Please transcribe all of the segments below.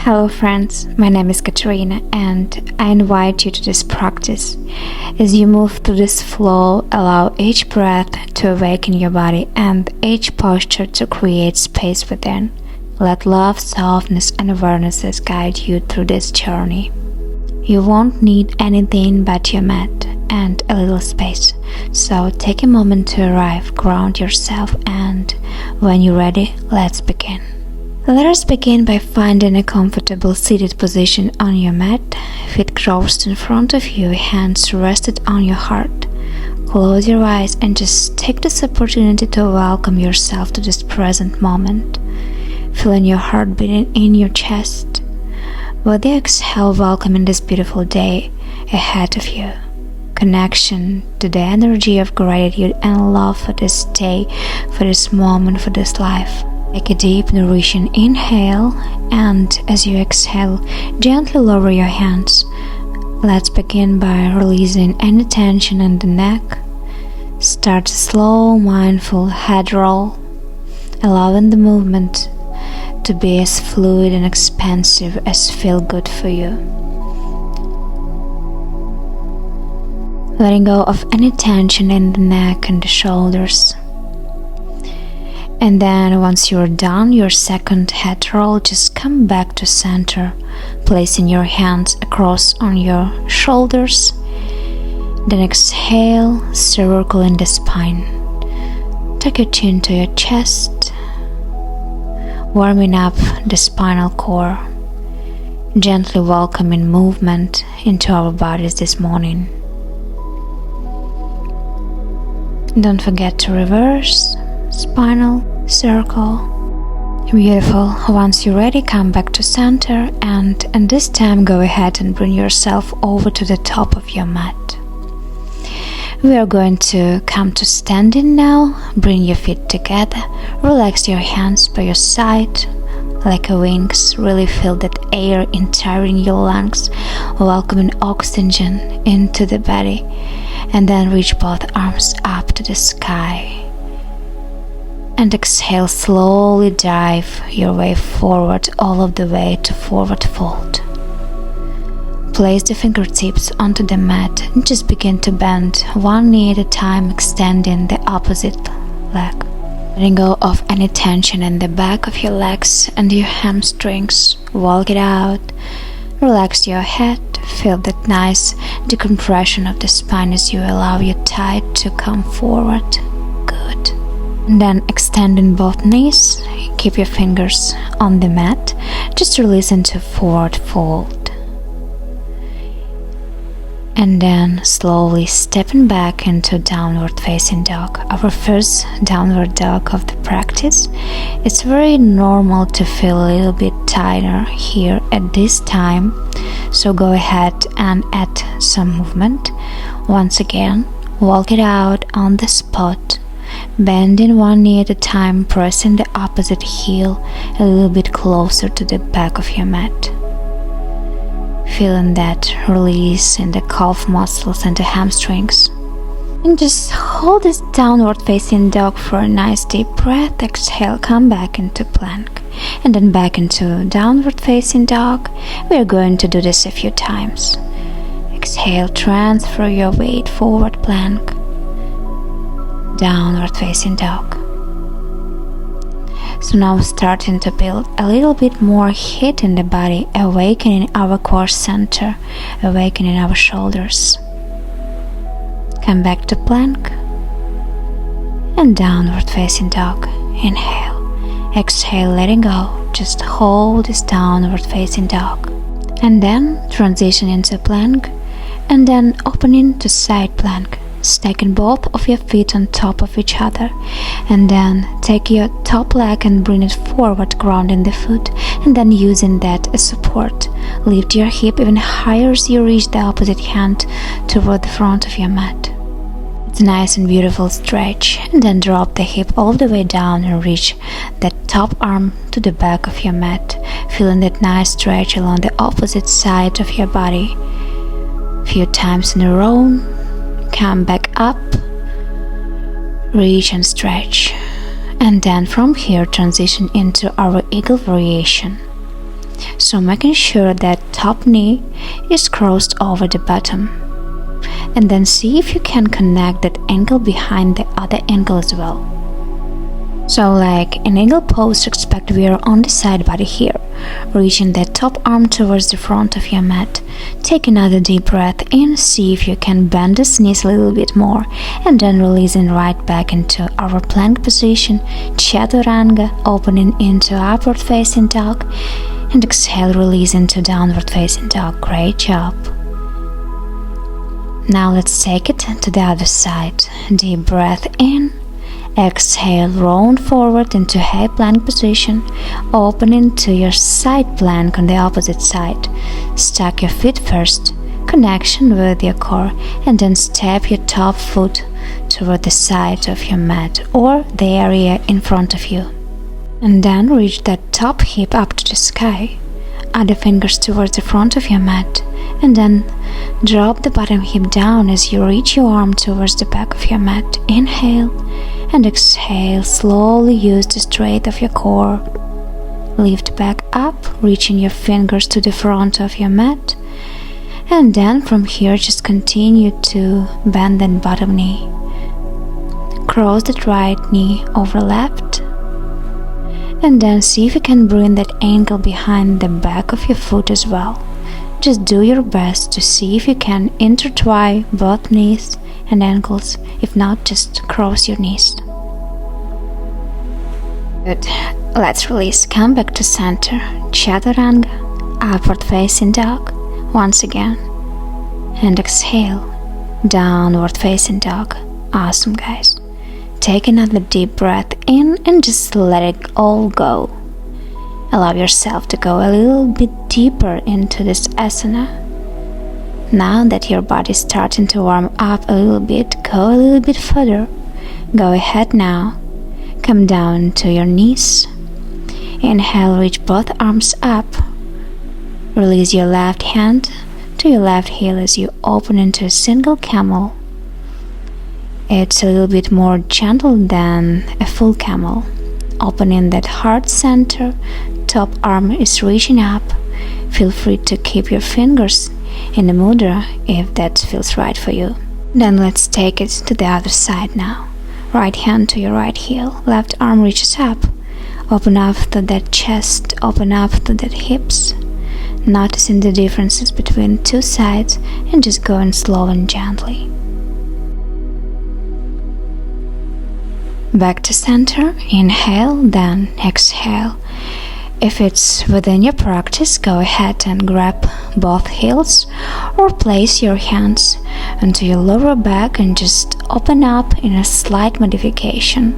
Hello friends, my name is Katerina and I invite you to this practice. As you move through this flow, allow each breath to awaken your body and each posture to create space within. Let love, softness and awarenesses guide you through this journey. You won't need anything but your mat and a little space. So take a moment to arrive, ground yourself, and when you're ready, let's begin. Let us begin by finding a comfortable seated position on your mat, feet crossed in front of you, hands rested on your heart. Close your eyes and just take this opportunity to welcome yourself to this present moment. Feeling your heart beating in your chest. With the exhale, welcoming this beautiful day ahead of you. Connection to the energy of gratitude and love for this day, for this moment, for this life. Take a deep, nourishing inhale, and as you exhale, gently lower your hands. Let's begin by releasing any tension in the neck. Start a slow, mindful head roll, allowing the movement to be as fluid and expansive as feel good for you. Letting go of any tension in the neck and the shoulders. And then once you're done your second head roll, just come back to center, placing your hands across on your shoulders. Then exhale, circling the spine. Take your chin to your chest, warming up the spinal cord, gently welcoming movement into our bodies this morning. Don't forget to reverse, spinal, circle. Beautiful. Once you're ready, come back to center and this time go ahead and bring yourself over to the top of your mat. We are going to come to standing now. Bring your feet together. Relax your hands by your side like a wings. Really feel that air entering your lungs, welcoming oxygen into the body, and then reach both arms up to the sky. And exhale, slowly dive your way forward all of the way to forward fold. Place the fingertips onto the mat and just begin to bend one knee at a time, extending the opposite leg. Letting go of any tension in the back of your legs and your hamstrings. Walk it out. Relax your head. Feel that nice decompression of the spine as you allow your thigh to come forward. Good. And then extending both knees, keep your fingers on the mat, just release into forward fold. And then slowly stepping back into downward facing dog, our first downward dog of the practice. It's very normal to feel a little bit tighter here at this time, so go ahead and add some movement. Once again, walk it out on the spot. Bending one knee at a time, pressing the opposite heel a little bit closer to the back of your mat. Feeling that release in the calf muscles and the hamstrings. And just hold this downward facing dog for a nice deep breath. Exhale, come back into plank. And then back into downward facing dog. We are going to do this a few times. Exhale, transfer your weight, forward plank. Downward facing dog. So now starting to build a little bit more heat in the body, awakening our core center, awakening our shoulders. Come back to plank and downward facing dog. Inhale, exhale, letting go. Just hold this downward facing dog. And then transition into plank and then opening to side plank. Stacking both of your feet on top of each other, and then take your top leg and bring it forward, grounding the foot, and then using that as support. Lift your hip even higher as you reach the opposite hand toward the front of your mat. It's a nice and beautiful stretch, and then drop the hip all the way down and reach that top arm to the back of your mat, feeling that nice stretch along the opposite side of your body. A few times in a row. Come back up, reach and stretch, and then from here transition into our eagle variation. So making sure that top knee is crossed over the bottom. And then see if you can connect that ankle behind the other ankle as well. So like in eagle pose, expect we are on the side body here, reaching the top arm towards the front of your mat. Take another deep breath in, see if you can bend the knees a little bit more, and then releasing right back into our plank position, chaturanga, opening into upward facing dog, and exhale, release into downward facing dog. Great job. Now let's take it to the other side. Deep breath in. Exhale, round forward into high plank position, opening to your side plank on the opposite side. Stack your feet first, connection with your core, and then step your top foot toward the side of your mat or the area in front of you. And then reach that top hip up to the sky. Other fingers towards the front of your mat, and then drop the bottom hip down as you reach your arm towards the back of your mat. Inhale and exhale, slowly use the strength of your core. Lift back up, reaching your fingers to the front of your mat, and then from here just continue to bend that bottom knee. Cross that right knee over left, and then see if you can bring that ankle behind the back of your foot as well. Just do your best to see if you can intertwine both knees and ankles. If not, just cross your knees. Good. Let's release. Come back to center. Chaturanga, upward facing dog. Once again. And exhale. Downward facing dog. Awesome, guys. Take another deep breath in and just let it all go. Allow yourself to go a little bit deeper into this asana. Now that your body is starting to warm up a little bit, go a little bit further. Go ahead now. Come down to your knees. Inhale, reach both arms up. Release your left hand to your left heel as you open into a single camel. It's a little bit more gentle than a full camel. Opening that heart center, top arm is reaching up. Feel free to keep your fingers in the mudra if that feels right for you. Then let's take it to the other side now. Right hand to your right heel, left arm reaches up. Open up to that chest, open up to that hips. Noticing the differences between two sides and just going slow and gently. Back to center, inhale, then exhale. If it's within your practice, go ahead and grab both heels or place your hands onto your lower back and just open up in a slight modification.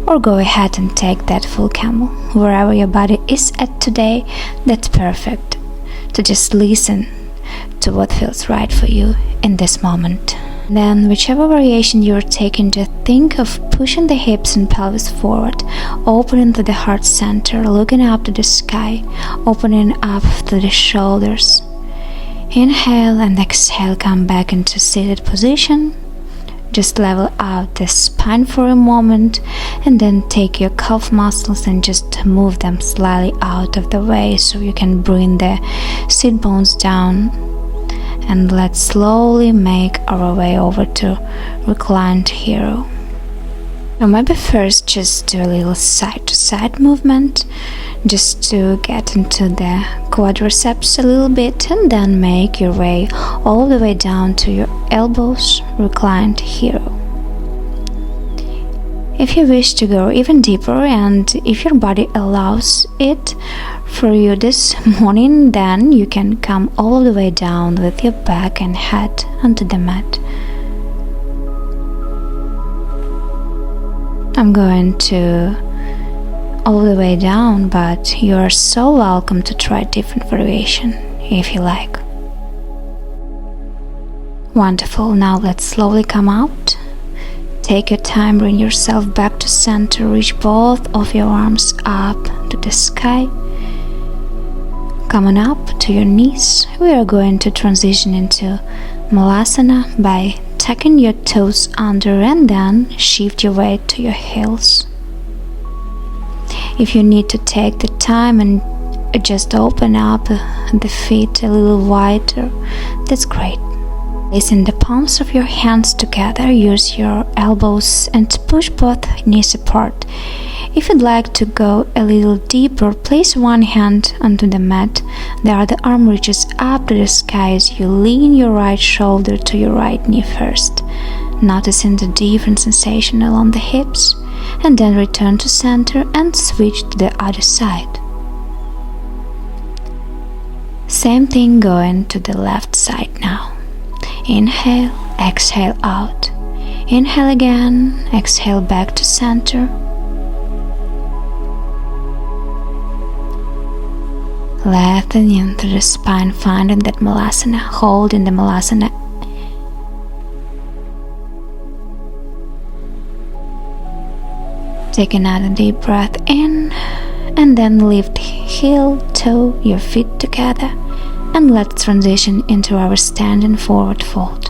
Or go ahead and take that full camel. Wherever your body is at today, that's perfect. To just listen to what feels right for you in this moment. Then, whichever variation you're taking, just think of pushing the hips and pelvis forward, opening to the heart center, looking up to the sky, opening up to the shoulders. Inhale and exhale, come back into seated position. Just level out the spine for a moment, and then take your calf muscles and just move them slightly out of the way so you can bring the sit bones down. And let's slowly make our way over to reclined hero. Now maybe first just do a little side to side movement just to get into the quadriceps a little bit, and then make your way all the way down to your elbows, reclined hero. If you wish to go even deeper and if your body allows it for you this morning, then you can come all the way down with your back and head onto the mat. I'm going to all the way down, but you are so welcome to try different variation if you like. Wonderful. Now let's slowly come out. Take your time, bring yourself back to center, reach both of your arms up to the sky. Coming up to your knees, we are going to transition into Malasana by tucking your toes under and then shift your weight to your heels. If you need to take the time and just open up the feet a little wider. That's great. Placing the palms of your hands together, use your elbows and push both knees apart. If you'd like to go a little deeper, place one hand onto the mat. The other arm reaches up to the sky as you lean your right shoulder to your right knee first, noticing the different sensation along the hips, and then return to center and switch to the other side. Same thing going to the left side now. Inhale, exhale out. Inhale again, exhale back to center. Lengthening through the spine, finding that Malasana, holding the Malasana. Take another deep breath in, and then lift heel, toe, your feet together, and let's transition into our standing forward fold.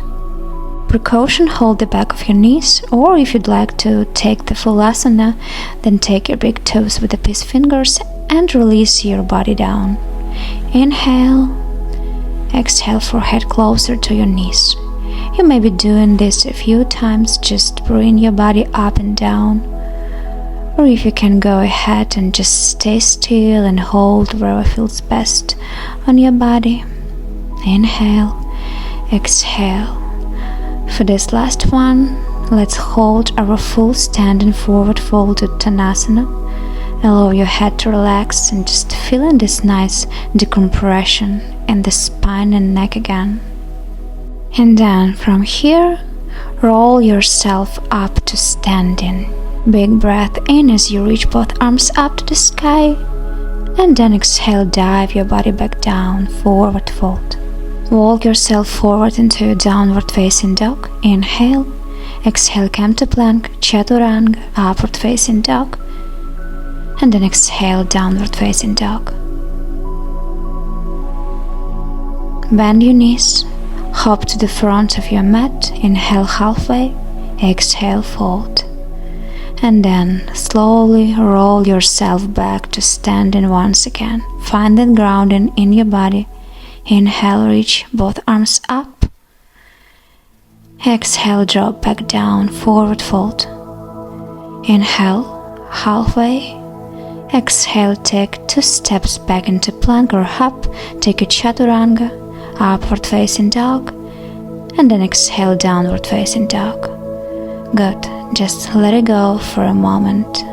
Precaution, hold the back of your knees, or if you'd like to take the full asana, then take your big toes with the peace fingers and release your body down. Inhale, exhale, forehead closer to your knees. You may be doing this a few times, just bring your body up and down, or if you can go ahead and just stay still and hold wherever feels best on your body. Inhale, exhale. For this last one, let's hold our full standing forward fold to Uttanasana. Allow your head to relax and just feeling this nice decompression in the spine and neck again. And then from here, roll yourself up to standing. Big breath in as you reach both arms up to the sky, and then exhale, dive your body back down, forward fold. Walk yourself forward into a downward facing dog. Inhale, exhale, come to plank, chaturanga, upward facing dog, and then exhale, downward facing dog. Bend your knees, hop to the front of your mat, inhale halfway, exhale, fold. And then slowly roll yourself back to standing once again. Find that grounding in your body. Inhale, reach both arms up. Exhale, drop back down, forward fold. Inhale, halfway. Exhale, take 2 steps back into plank or hop. Take a chaturanga, upward facing dog, and then exhale, downward facing dog. Good. Just let it go for a moment.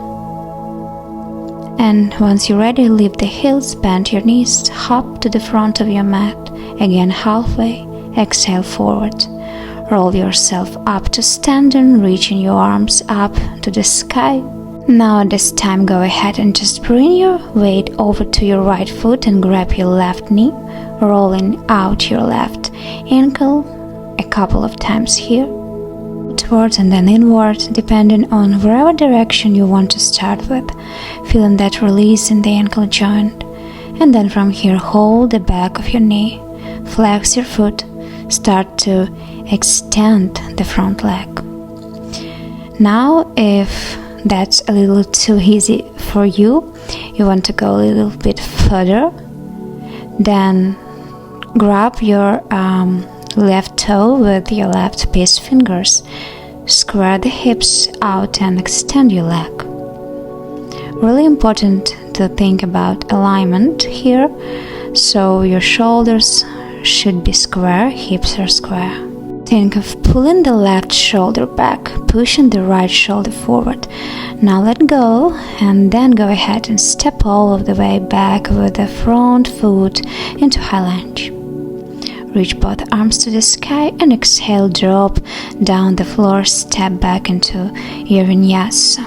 And once you're ready, lift the heels, bend your knees, hop to the front of your mat, again halfway, exhale forward. Roll yourself up to standing, reaching your arms up to the sky. Now at this time, go ahead and just bring your weight over to your right foot and grab your left knee, rolling out your left ankle a couple of times here. Outwards and then inward, depending on wherever direction you want to start with, feeling that release in the ankle joint. And then from here, hold the back of your knee, flex your foot, start to extend the front leg. Now, if that's a little too easy for you, you want to go a little bit further, then grab your left toe with your left peace fingers, square the hips out and extend your leg. Really important to think about alignment here, so your shoulders should be square, hips are square. Think of pulling the left shoulder back, pushing the right shoulder forward. Now let go, and then go ahead and step all of the way back with the front foot into high lunge. Reach both arms to the sky and exhale, drop down the floor, step back into your vinyasa.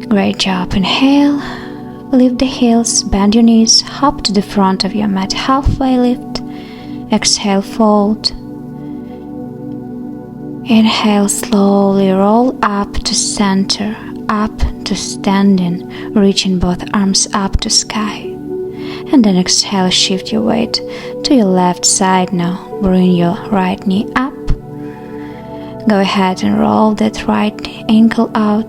Great job. Inhale, lift the heels, bend your knees, hop to the front of your mat, halfway lift. Exhale, fold. Inhale, slowly roll up to center, up to standing, reaching both arms up to sky. And then exhale, shift your weight to your left side now. Bring your right knee up. Go ahead and roll that right ankle out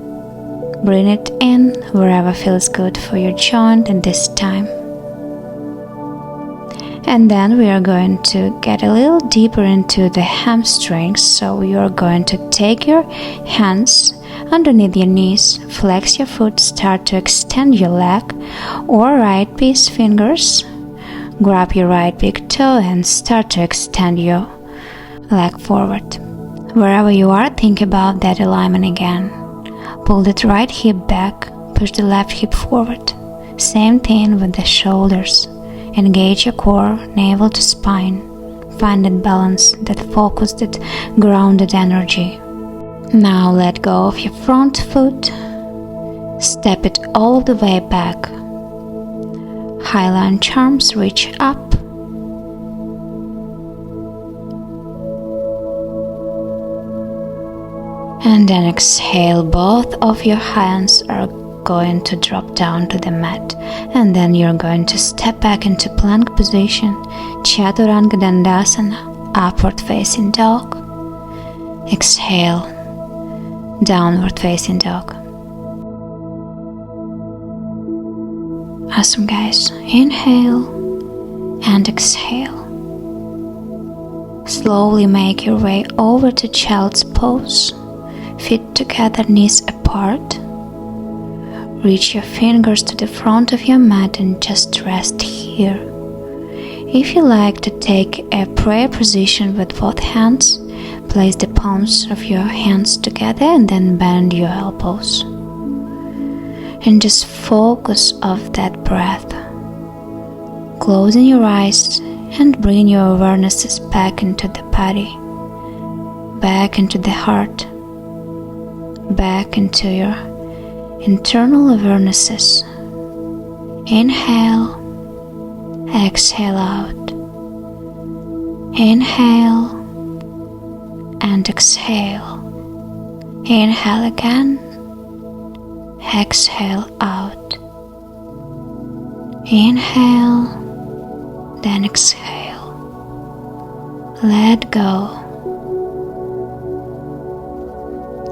Bring it in wherever feels good for your joint at this time. And then we are going to get a little deeper into the hamstrings. So you are going to take your hands underneath your knees, flex your foot, start to extend your leg or right piece fingers. Grab your right big toe and start to extend your leg forward. Wherever you are, think about that alignment again. Pull that right hip back, push the left hip forward. Same thing with the shoulders. Engage your core, navel to spine. Find that balance, that focus, that grounded energy. Now let go of your front foot. Step it all the way back. Highline arms reach up. And then exhale, both of your hands are going to drop down to the mat. And then you're going to step back into plank position, Chaturanga Dandasana, upward facing dog. Exhale, downward facing dog. Awesome, guys. Inhale and exhale. Slowly make your way over to child's pose. Feet together, knees apart. Reach your fingers to the front of your mat and just rest here. If you like to take a prayer position with both hands, place the palms of your hands together and then bend your elbows. And just focus on that breath. Closing your eyes and bring your awarenesses back into the body, back into the heart, back into your internal awarenesses. Inhale, exhale out. Inhale and exhale. Inhale again, exhale out. Inhale, then exhale. Let go.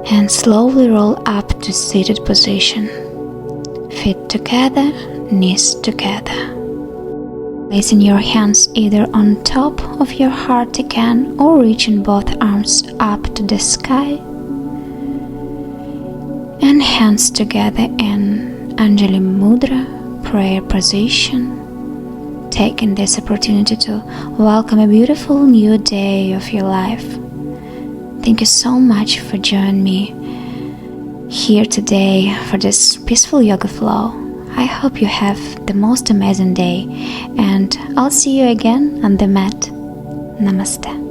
And slowly roll up to seated position. Feet together, knees together. Placing your hands either on top of your heart again or reaching both arms up to the sky. And hands together in Anjali Mudra, prayer position. Taking this opportunity to welcome a beautiful new day of your life. Thank you so much for joining me here today for this peaceful yoga flow. I hope you have the most amazing day, and I'll see you again on the mat. Namaste.